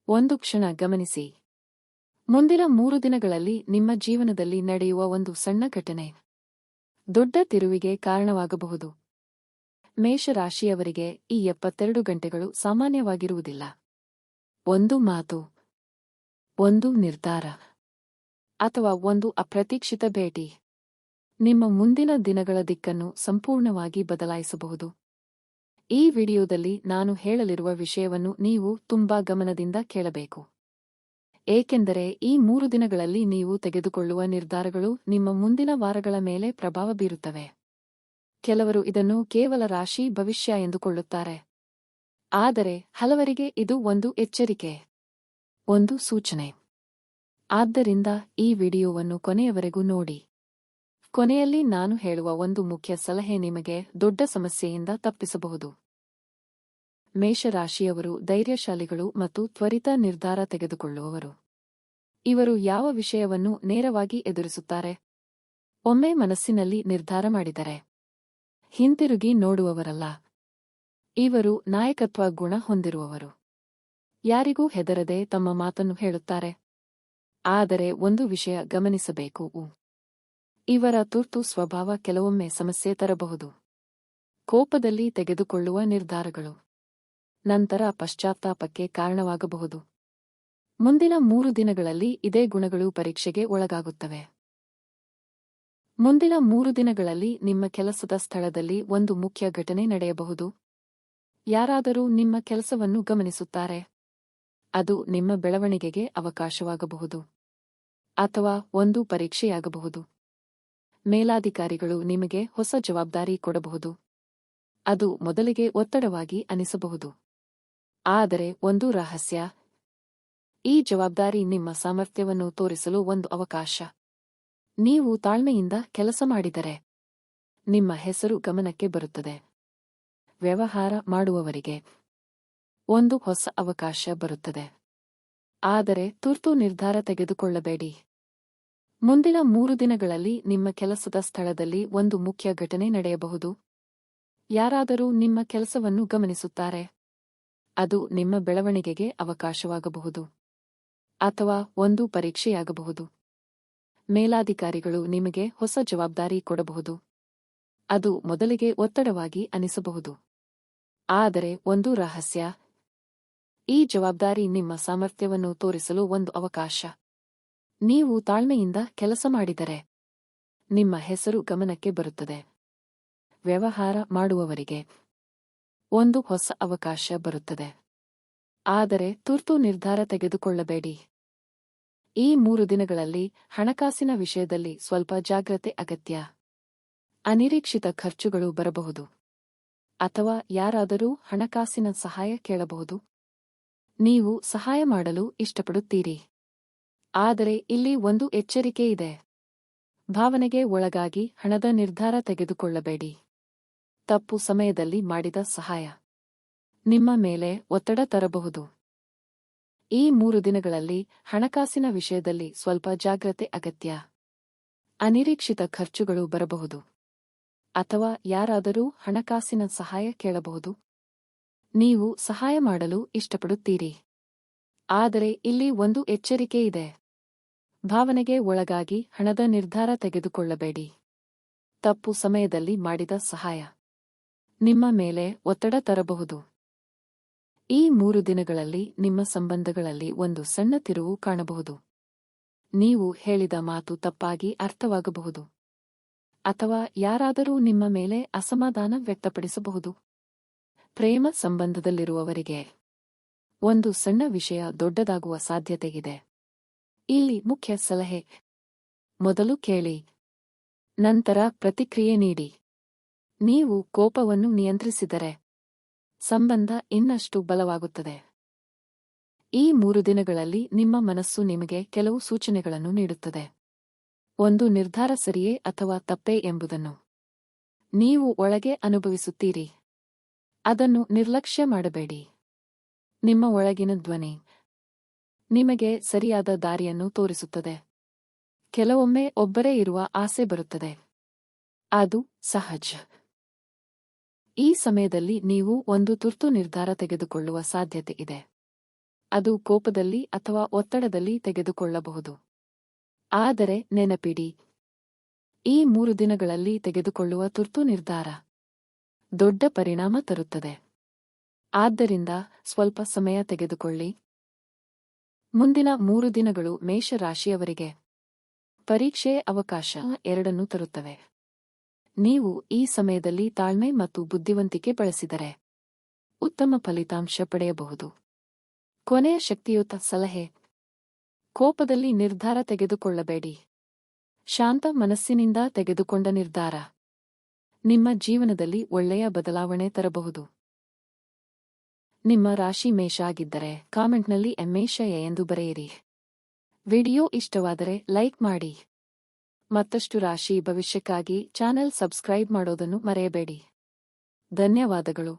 ಒಂದು ಕ್ಷಣ ಗಮನಿಸಿ. ಮುಂದಿನ 3 ದಿನಗಳಲ್ಲಿ ನಿಮ್ಮ ಜೀವನದಲ್ಲಿ ನಡೆಯುವ ಒಂದು ಸಣ್ಣ ಘಟನೆ ದೊಡ್ಡ ತಿರುವಿಗೆ ಕಾರಣವಾಗಬಹುದು. ಮೇಷರಾಶಿಯವರಿಗೆ ಈ 72 ಗಂಟೆಗಳು ಸಾಮಾನ್ಯವಾಗಿರುವುದಿಲ್ಲ. ಒಂದು ಮಾತು, ಒಂದು ನಿರ್ಧಾರ, ಅಥವಾ ಒಂದು ಅಪ್ರತೀಕ್ಷಿತ ಭೇಟಿ ನಿಮ್ಮ ಮುಂದಿನ ದಿನಗಳ ದಿಕ್ಕನ್ನು ಸಂಪೂರ್ಣವಾಗಿ ಬದಲಾಯಿಸಬಹುದು. ಈ ವಿಡಿಯೋದಲ್ಲಿ ನಾನು ಹೇಳಲಿರುವ ವಿಷಯವನ್ನು ನೀವು ತುಂಬಾ ಗಮನದಿಂದ ಕೇಳಬೇಕು. ಏಕೆಂದರೆ ಈ 3 ದಿನಗಳಲ್ಲಿ ನೀವು ತೆಗೆದುಕೊಳ್ಳುವ ನಿರ್ಧಾರಗಳು ನಿಮ್ಮ ಮುಂದಿನ ವಾರಗಳ ಮೇಲೆ ಪ್ರಭಾವ ಬೀರುತ್ತವೆ. ಕೆಲವರು ಇದನ್ನು ಕೇವಲ ರಾಶಿ ಭವಿಷ್ಯ ಎಂದುಕೊಳ್ಳುತ್ತಾರೆ. ಆದರೆ ಹಲವರಿಗೆ ಇದು ಒಂದು ಎಚ್ಚರಿಕೆ, ಒಂದು ಸೂಚನೆ. ಆದ್ದರಿಂದ ಈ ವಿಡಿಯೋವನ್ನು ಕೊನೆಯವರೆಗೂ ನೋಡಿ. ಕೊನೆಯಲ್ಲಿ ನಾನು ಹೇಳುವ ಒಂದು ಮುಖ್ಯ ಸಲಹೆ ನಿಮಗೆ ದೊಡ್ಡ ಸಮಸ್ಯೆಯಿಂದ ತಪ್ಪಿಸಬಹುದು. ಮೇಷರಾಶಿಯವರು ಧೈರ್ಯಶಾಲಿಗಳು ಮತ್ತು ತ್ವರಿತ ನಿರ್ಧಾರ ತೆಗೆದುಕೊಳ್ಳುವವರು. ಇವರು ಯಾವ ವಿಷಯವನ್ನು ನೇರವಾಗಿ ಎದುರಿಸುತ್ತಾರೆ. ಒಮ್ಮೆ ಮನಸ್ಸಿನಲ್ಲಿ ನಿರ್ಧಾರ ಮಾಡಿದರೆ ಹಿಂತಿರುಗಿ ನೋಡುವವರಲ್ಲ. ಇವರು ನಾಯಕತ್ವ ಗುಣ ಹೊಂದಿರುವವರು. ಯಾರಿಗೂ ಹೆದರದೆ ತಮ್ಮ ಮಾತನ್ನು ಹೇಳುತ್ತಾರೆ. ಆದರೆ ಒಂದು ವಿಷಯ ಗಮನಿಸಬೇಕು. ಇವರ ತುರ್ತು ಸ್ವಭಾವ ಕೆಲವೊಮ್ಮೆ ಸಮಸ್ಯೆ ತರಬಹುದು. ಕೋಪದಲ್ಲಿ ತೆಗೆದುಕೊಳ್ಳುವ ನಿರ್ಧಾರಗಳು ನಂತರ ಪಶ್ಚಾತ್ತಾಪಕ್ಕೆ ಕಾರಣವಾಗಬಹುದು. ಮುಂದಿನ 3 ದಿನಗಳಲ್ಲಿ ಇದೇ ಗುಣಗಳು ಪರೀಕ್ಷೆಗೆ ಒಳಗಾಗುತ್ತವೆ. ಮುಂದಿನ 3 ದಿನಗಳಲ್ಲಿ ನಿಮ್ಮ ಕೆಲಸದ ಸ್ಥಳದಲ್ಲಿ ಒಂದು ಮುಖ್ಯ ಘಟನೆ ನಡೆಯಬಹುದು. ಯಾರಾದರೂ ನಿಮ್ಮ ಕೆಲಸವನ್ನು ಗಮನಿಸುತ್ತಾರೆ. ಅದು ನಿಮ್ಮ ಬೆಳವಣಿಗೆಗೆ ಅವಕಾಶವಾಗಬಹುದು. ಅಥವಾ ಒಂದು ಪರೀಕ್ಷೆಯಾಗಬಹುದು. ಮೇಲಾಧಿಕಾರಿಗಳು ನಿಮಗೆ ಹೊಸ ಜವಾಬ್ದಾರಿ ಕೊಡಬಹುದು. ಅದು ಮೊದಲಿಗೆ ಒತ್ತಡವಾಗಿ ಅನಿಸಬಹುದು. ಆದರೆ ಒಂದು ರಹಸ್ಯ, ಈ ಜವಾಬ್ದಾರಿ ನಿಮ್ಮ ಸಾಮರ್ಥ್ಯವನ್ನು ತೋರಿಸಲು ಒಂದು ಅವಕಾಶ. ನೀವು ತಾಳ್ಮೆಯಿಂದ ಕೆಲಸ ಮಾಡಿದರೆ ನಿಮ್ಮ ಹೆಸರು ಗಮನಕ್ಕೆ ಬರುತ್ತದೆ. ವ್ಯವಹಾರ ಮಾಡುವವರಿಗೆ ಒಂದು ಹೊಸ ಅವಕಾಶ ಬರುತ್ತದೆ. ಆದರೆ ತುರ್ತು ನಿರ್ಧಾರ ತೆಗೆದುಕೊಳ್ಳಬೇಡಿ. ಮುಂದಿನ 3 ದಿನಗಳಲ್ಲಿ ನಿಮ್ಮ ಕೆಲಸದ ಸ್ಥಳದಲ್ಲಿ ಒಂದು ಮುಖ್ಯ ಘಟನೆ ನಡೆಯಬಹುದು. ಯಾರಾದರೂ ನಿಮ್ಮ ಕೆಲಸವನ್ನು ಗಮನಿಸುತ್ತಾರೆ. ಅದು ನಿಮ್ಮ ಬೆಳವಣಿಗೆಗೆ ಅವಕಾಶವಾಗಬಹುದು. ಅಥವಾ ಒಂದು ಪರೀಕ್ಷೆಯಾಗಬಹುದು. ಮೇಲಾಧಿಕಾರಿಗಳು ನಿಮಗೆ ಹೊಸ ಜವಾಬ್ದಾರಿ ಕೊಡಬಹುದು. ಅದು ಮೊದಲಿಗೆ ಒತ್ತಡವಾಗಿ ಅನಿಸಬಹುದು. ಆದರೆ ಒಂದು ರಹಸ್ಯ, ಈ ಜವಾಬ್ದಾರಿ ನಿಮ್ಮ ಸಾಮರ್ಥ್ಯವನ್ನು ತೋರಿಸಲು ಒಂದು ಅವಕಾಶ. ನೀವು ತಾಳ್ಮೆಯಿಂದ ಕೆಲಸ ಮಾಡಿದರೆ ನಿಮ್ಮ ಹೆಸರು ಗಮನಕ್ಕೆ ಬರುತ್ತದೆ. ವ್ಯವಹಾರ ಮಾಡುವವರಿಗೆ ಒಂದು ಹೊಸ ಅವಕಾಶ ಬರುತ್ತದೆ. ಆದರೆ ತುರ್ತು ನಿರ್ಧಾರ ತೆಗೆದುಕೊಳ್ಳಬೇಡಿ. ಈ 3 ದಿನಗಳಲ್ಲಿ ಹಣಕಾಸಿನ ವಿಷಯದಲ್ಲಿ ಸ್ವಲ್ಪ ಜಾಗ್ರತೆ ಅಗತ್ಯ. ಅನಿರೀಕ್ಷಿತ ಖರ್ಚುಗಳು ಬರಬಹುದು. ಅಥವಾ ಯಾರಾದರೂ ಹಣಕಾಸಿನ ಸಹಾಯ ಕೇಳಬಹುದು. ನೀವು ಸಹಾಯ ಮಾಡಲು ಇಷ್ಟಪಡುತ್ತೀರಿ. ಆದರೆ ಇಲ್ಲಿ ಒಂದು ಎಚ್ಚರಿಕೆ ಇದೆ. ಭಾವನೆಗೆ ಒಳಗಾಗಿ ಹಣದ ನಿರ್ಧಾರ ತೆಗೆದುಕೊಳ್ಳಬೇಡಿ. ತಪ್ಪು ಸಮಯದಲ್ಲಿ ಮಾಡಿದ ಸಹಾಯ ನಿಮ್ಮ ಮೇಲೆ ಒತ್ತಡ ತರಬಹುದು. ಈ 3 ದಿನಗಳಲ್ಲಿ ಹಣಕಾಸಿನ ವಿಷಯದಲ್ಲಿ ಸ್ವಲ್ಪ ಜಾಗ್ರತೆ ಅಗತ್ಯ. ಅನಿರೀಕ್ಷಿತ ಖರ್ಚುಗಳು ಬರಬಹುದು. ಅಥವಾ ಯಾರಾದರೂ ಹಣಕಾಸಿನ ಸಹಾಯ ಕೇಳಬಹುದು. ನೀವು ಸಹಾಯ ಮಾಡಲು ಇಷ್ಟಪಡುತ್ತೀರಿ. ಆದರೆ ಇಲ್ಲಿ ಒಂದು ಎಚ್ಚರಿಕೆ ಇದೆ. ಭಾವನೆಗೆ ಒಳಗಾಗಿ ಹಣದ ನಿರ್ಧಾರ ತೆಗೆದುಕೊಳ್ಳಬೇಡಿ. ತಪ್ಪು ಸಮಯದಲ್ಲಿ ಮಾಡಿದ ಸಹಾಯ ನಿಮ್ಮ ಮೇಲೆ ಒತ್ತಡ ತರಬಹುದು. ಈ 3 ದಿನಗಳಲ್ಲಿ ನಿಮ್ಮ ಸಂಬಂಧಗಳಲ್ಲಿ ಒಂದು ಸಣ್ಣ ತಿರುವು ಕಾಣಬಹುದು. ನೀವು ಹೇಳಿದ ಮಾತು ತಪ್ಪಾಗಿ ಅರ್ಥವಾಗಬಹುದು. ಅಥವಾ ಯಾರಾದರೂ ನಿಮ್ಮ ಮೇಲೆ ಅಸಮಾಧಾನ ವ್ಯಕ್ತಪಡಿಸಬಹುದು. ಪ್ರೇಮ ಸಂಬಂಧದಲ್ಲಿರುವವರಿಗೆ ಒಂದು ಸಣ್ಣ ವಿಷಯ ದೊಡ್ಡದಾಗುವ ಸಾಧ್ಯತೆಯಿದೆ. ಇಲ್ಲಿ ಮುಖ್ಯ ಸಲಹೆ, ಮೊದಲು ಕೇಳಿ, ನಂತರ ಪ್ರತಿಕ್ರಿಯೆ ನೀಡಿ. ನೀವು ಕೋಪವನ್ನು ನಿಯಂತ್ರಿಸಿದರೆ ಸಂಬಂಧ ಇನ್ನಷ್ಟು ಬಲವಾಗುತ್ತದೆ. ಈ 3 ದಿನಗಳಲ್ಲಿ ನಿಮ್ಮ ಮನಸ್ಸು ನಿಮಗೆ ಕೆಲವು ಸೂಚನೆಗಳನ್ನು ನೀಡುತ್ತದೆ. ಒಂದು ನಿರ್ಧಾರ ಸರಿಯೇ ಅಥವಾ ತಪ್ಪೇ ಎಂಬುದನ್ನು ನೀವು ಒಳಗೆ ಅನುಭವಿಸುತ್ತೀರಿ. ಅದನ್ನು ನಿರ್ಲಕ್ಷ್ಯ ಮಾಡಬೇಡಿ. ನಿಮ್ಮ ಒಳಗಿನ ಧ್ವನಿ ನಿಮಗೆ ಸರಿಯಾದ ದಾರಿಯನ್ನು ತೋರಿಸುತ್ತದೆ. ಕೆಲವೊಮ್ಮೆ ಒಬ್ಬರೇ ಇರುವ ಆಸೆ ಬರುತ್ತದೆ. ಅದು ಸಹಜ. ಈ ಸಮಯದಲ್ಲಿ ನೀವು ಒಂದು ತುರ್ತು ನಿರ್ಧಾರ ತೆಗೆದುಕೊಳ್ಳುವ ಸಾಧ್ಯತೆ ಇದೆ. ಅದು ಕೋಪದಲ್ಲಿ ಅಥವಾ ಒತ್ತಡದಲ್ಲಿ ತೆಗೆದುಕೊಳ್ಳಬಹುದು. ಆದರೆ ನೆನಪಿಡಿ, ಈ 3 ದಿನಗಳಲ್ಲಿ ತೆಗೆದುಕೊಳ್ಳುವ ತುರ್ತು ನಿರ್ಧಾರ ದೊಡ್ಡ ಪರಿಣಾಮ ತರುತ್ತದೆ. ಆದ್ದರಿಂದ ಸ್ವಲ್ಪ ಸಮಯ ತೆಗೆದುಕೊಳ್ಳಿ. ಮುಂದಿನ 3 ದಿನಗಳು ಮೇಷರಾಶಿಯವರಿಗೆ ಪರೀಕ್ಷೆ ಅವಕಾಶ ಎರಡನ್ನೂ ತರುತ್ತವೆ. ನೀವು ಈ ಸಮಯದಲ್ಲಿ ತಾಳ್ಮೆ ಮತ್ತು ಬುದ್ಧಿವಂತಿಕೆ ಬಳಸಿದರೆ ಉತ್ತಮ ಫಲಿತಾಂಶ ಪಡೆಯಬಹುದು. ಕೊನೆಯ ಶಕ್ತಿಯುತ ಸಲಹೆ: ಕೋಪದಲ್ಲಿ ನಿರ್ಧಾರ ತೆಗೆದುಕೊಳ್ಳಬೇಡಿ. ಶಾಂತ ಮನಸ್ಸಿನಿಂದ ತೆಗೆದುಕೊಂಡ ನಿರ್ಧಾರ ನಿಮ್ಮ ಜೀವನದಲ್ಲಿ ಒಳ್ಳೆಯ ಬದಲಾವಣೆ ತರಬಹುದು. ನಿಮ್ಮ ರಾಶಿ ಮೇಷ ಆಗಿದ್ದರೆ ಕಾಮೆಂಟ್ನಲ್ಲಿ ಮೇಷ ಎಂದು ಬರೆಯಿರಿ. ವಿಡಿಯೋ ಇಷ್ಟವಾದರೆ ಲೈಕ್ ಮಾಡಿ. ಮತ್ತಷ್ಟು ರಾಶಿ ಭವಿಷ್ಯಕ್ಕಾಗಿ ಚಾನೆಲ್ ಸಬ್ಸ್ಕ್ರೈಬ್ ಮಾಡೋದನ್ನು ಮರೆಯಬೇಡಿ. ಧನ್ಯವಾದಗಳು.